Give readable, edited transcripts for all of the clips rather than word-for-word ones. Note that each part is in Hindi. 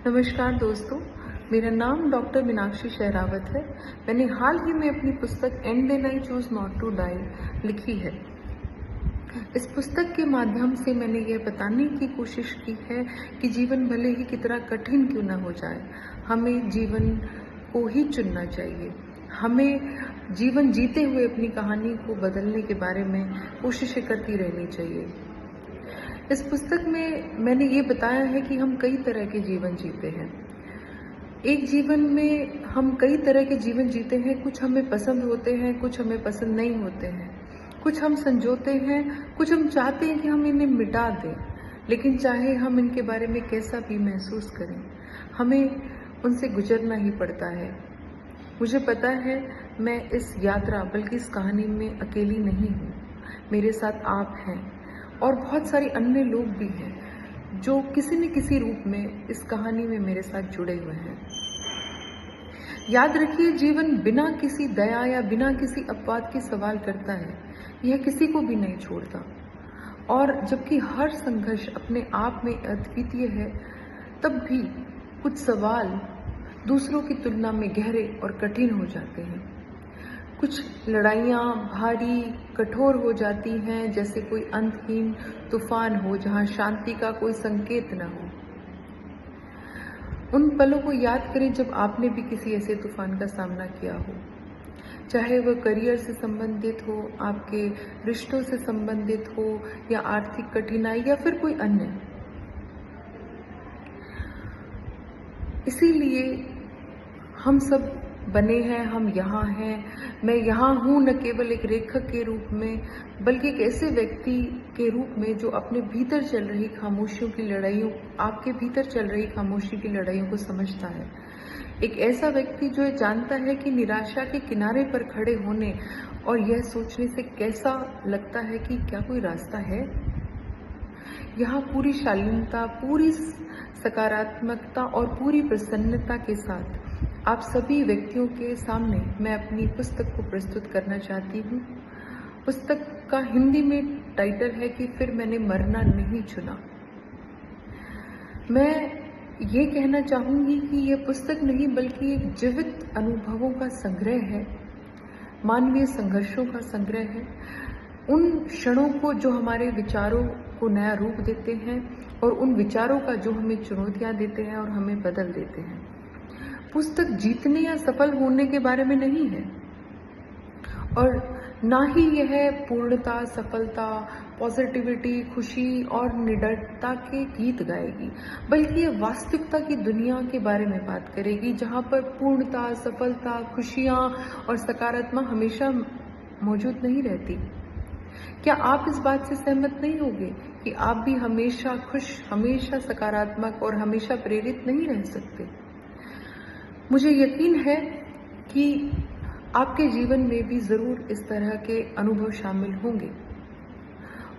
नमस्कार दोस्तों, मेरा नाम डॉक्टर मीनाक्षी शेरावत है। मैंने हाल ही में अपनी पुस्तक and then I choose not to die लिखी है। इस पुस्तक के माध्यम से मैंने यह बताने की कोशिश की है कि जीवन भले ही कितना कठिन क्यों ना हो जाए, हमें जीवन को ही चुनना चाहिए। हमें जीवन जीते हुए अपनी कहानी को बदलने के बारे में कोशिशें करती रहनी चाहिए। इस पुस्तक में मैंने ये बताया है कि हम कई तरह के जीवन जीते हैं। एक जीवन में हम कई तरह के जीवन जीते हैं। कुछ हमें पसंद होते हैं, कुछ हमें पसंद नहीं होते हैं। कुछ हम संजोते हैं, कुछ हम चाहते हैं कि हम इन्हें मिटा दें। लेकिन चाहे हम इनके बारे में कैसा भी महसूस करें, हमें उनसे गुजरना ही पड़ता है। मुझे पता है मैं इस यात्रा बल्कि इस कहानी में अकेली नहीं हूँ। मेरे साथ आप हैं और बहुत सारे अन्य लोग भी हैं जो किसी न किसी रूप में इस कहानी में मेरे साथ जुड़े हुए हैं। याद रखिए, जीवन बिना किसी दया या बिना किसी अपवाद के सवाल करता है। यह किसी को भी नहीं छोड़ता। और जबकि हर संघर्ष अपने आप में अद्वितीय है, तब भी कुछ सवाल दूसरों की तुलना में गहरे और कठिन हो जाते हैं। कुछ लड़ाइयाँ भारी कठोर हो जाती हैं, जैसे कोई अंतहीन तूफान हो जहाँ शांति का कोई संकेत न हो। उन पलों को याद करें जब आपने भी किसी ऐसे तूफान का सामना किया हो, चाहे वह करियर से संबंधित हो, आपके रिश्तों से संबंधित हो, या आर्थिक कठिनाई या फिर कोई अन्य। इसीलिए हम सब बने हैं, हम यहाँ हैं। मैं यहाँ हूँ न केवल एक लेखक के रूप में, बल्कि एक ऐसे व्यक्ति के रूप में जो अपने भीतर चल रही खामोशियों की लड़ाइयों, आपके भीतर चल रही खामोशी की लड़ाइयों को समझता है। एक ऐसा व्यक्ति जो ये जानता है कि निराशा के किनारे पर खड़े होने और यह सोचने से कैसा लगता है कि क्या कोई रास्ता है। यहाँ पूरी शालीनता, पूरी सकारात्मकता और पूरी प्रसन्नता के साथ आप सभी व्यक्तियों के सामने मैं अपनी पुस्तक को प्रस्तुत करना चाहती हूँ। पुस्तक का हिंदी में टाइटल है कि फिर मैंने मरना नहीं चुना। मैं ये कहना चाहूँगी कि यह पुस्तक नहीं बल्कि एक जीवित अनुभवों का संग्रह है, मानवीय संघर्षों का संग्रह है। उन क्षणों को जो हमारे विचारों को नया रूप देते हैं और उन विचारों का जो हमें चुनौतियाँ देते हैं और हमें बदल देते हैं। पुस्तक जीतने या सफल होने के बारे में नहीं है, और ना ही यह पूर्णता, सफलता, पॉजिटिविटी, खुशी और निडरता के गीत गाएगी, बल्कि यह वास्तविकता की दुनिया के बारे में बात करेगी, जहाँ पर पूर्णता, सफलता, खुशियाँ और सकारात्मक हमेशा मौजूद नहीं रहती। क्या आप इस बात से सहमत नहीं होंगे कि आप भी हमेशा खुश, हमेशा सकारात्मक और हमेशा प्रेरित नहीं रह सकते? मुझे यकीन है कि आपके जीवन में भी ज़रूर इस तरह के अनुभव शामिल होंगे,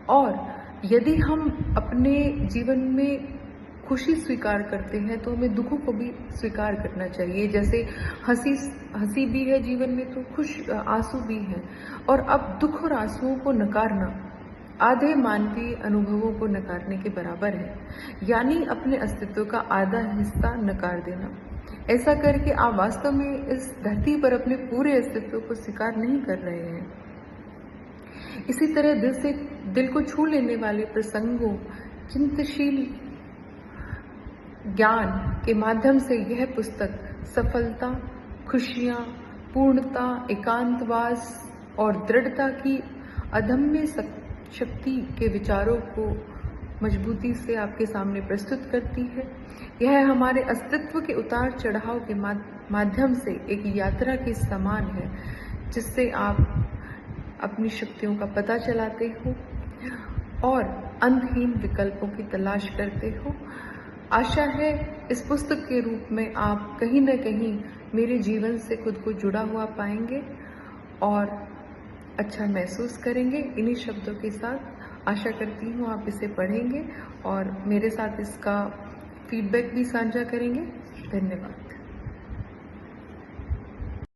और यदि हम अपने जीवन में खुशी स्वीकार करते हैं तो हमें दुखों को भी स्वीकार करना चाहिए। जैसे हंसी भी है जीवन में, तो खुश आंसू भी हैं। और अब दुख और आंसुओं को नकारना आधे मानवीय अनुभवों को नकारने के बराबर है, यानी अपने अस्तित्व का आधा हिस्सा नकार देना। ऐसा करके आप वास्तव में इस धरती पर अपने पूरे अस्तित्व को स्वीकार नहीं कर रहे हैं। इसी तरह दिल को छू लेने वाले प्रसंगों, चिंतनशील ज्ञान के माध्यम से यह पुस्तक सफलता, खुशियाँ, पूर्णता, एकांतवास और दृढ़ता की अदम्य शक्ति के विचारों को मजबूती से आपके सामने प्रस्तुत करती है। यह हमारे अस्तित्व के उतार चढ़ाव के माध्यम से एक यात्रा के समान है, जिससे आप अपनी शक्तियों का पता चलाते हो और अंतहीन विकल्पों की तलाश करते हो। आशा है इस पुस्तक के रूप में आप कहीं न कहीं मेरे जीवन से खुद को जुड़ा हुआ पाएंगे और अच्छा महसूस करेंगे। इन्हीं शब्दों के साथ आशा करती हूँ आप इसे पढ़ेंगे और मेरे साथ इसका फीडबैक भी साझा करेंगे। धन्यवाद।